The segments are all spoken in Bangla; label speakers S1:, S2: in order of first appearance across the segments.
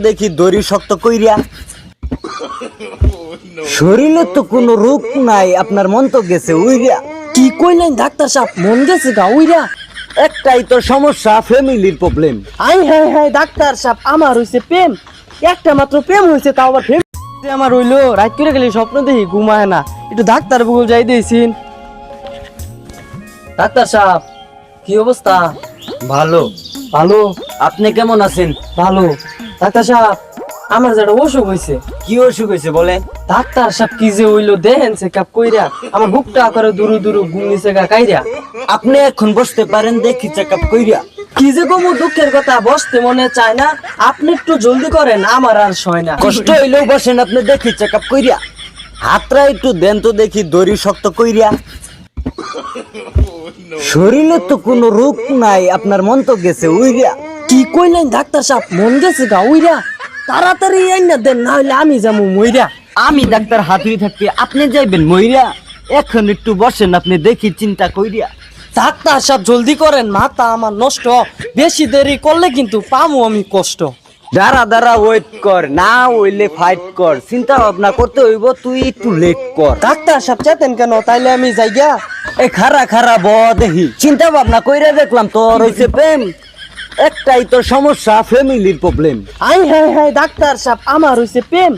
S1: দেখি দড়ি শক্ত কইরা শরীরে তো কোনো রোগ নাই, আপনার মন তো গেছে উইরা।
S2: কি কইলেন ডাক্তার সাহেব, মন গেছে গা উইরা?
S1: একটাই তো সমস্যা, ফ্যামিলির প্রবলেম।
S2: আই হ্যাঁ হ্যাঁ ডাক্তার সাহেব, আমার হইছে প্রেম, একটা মাত্র প্রেম হইছে, তাও আবার প্রেম আমার হইলো। রাত করে গেলে স্বপ্ন দেখি, ঘুমায় না। একটু ডাক্তার বগল যাই দিয়েছিন। ডাক্তার সাহেব কি অবস্থা?
S1: ভালো।
S2: ভালো?
S1: আপনি কেমন আছেন?
S2: ভালো। ডাক্তার সাহেব আমার যেটা অসুখ হয়েছে।
S1: কি অসুখ হয়েছে বলেন?
S2: ডাক্তার সাহেব কি যে হইলো দেখেন চেকআপ কইরা, আমার বুকটা করে দুরু দুরু ঘুমিয়েছে গা কাইরা।
S1: আপনি এখন বসতে পারেন, দেখি চেক আপ কইরা।
S2: কি যে কমু দুঃখের কথা, বসতে মনে চায় না। আপনি একটু জলদি করেন, আমার আর সয় না।
S1: কষ্ট হইলেও বসেন, আপনি দেখি চেক আপ কইরা। হাতটা একটু দেন তো দেখি দড়ি শক্ত কইরা। শরীরে তো কোনো রোগ নাই, আপনার মন তো গেছে উইরা।
S2: কি কইলেন ডাক্তার সাহেব, মন গেছে গা উইরা? তাড়াতাড়ি আইনা দেন, না হলে আমি যাবো মইরা।
S1: আমি ডাক্তার হাতুড়ি থাকতে আপনি যাইবেন মইরা? এখন একটু বসেন, আপনি দেখি চিন্তা কইরা।
S2: ডাক্তার সাহেব জলদি করেন, মাথা আমার নষ্ট। বেশি দেরি করলে কিন্তু পামু আমি কষ্ট।
S1: দাঁড়া দাঁড়া, ওয়েট কর, না হইলে ফাইট কর। চিন্তা ভাবনা করতে হইব, তুই একটু লেট কর।
S2: ডাক্তার সাহেব চেতেন কেন, তাইলে আমি যাইগা।
S1: এ খারা খারা ব দেখি। চিন্তা ভাবনা কইরা দেখলাম তোর হইছে প্রেম, একটাই তো সমস্যা, ফ্যামিলির প্রবলেম।
S2: আই হ্যাঁ হ্যাঁ ডাক্তার সাহেব, আমার হইছে প্রেম,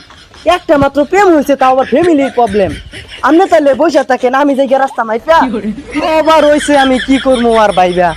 S2: একটা মাত্র প্রেম হইছে, তাও আবার ফ্যামিলির প্রবলেম। আপনি তাহলে বসে থাকেন, আমি যাইগা রাস্তা মাইপা। আবার হইছে, আমি কি করবো আর ভাইবা।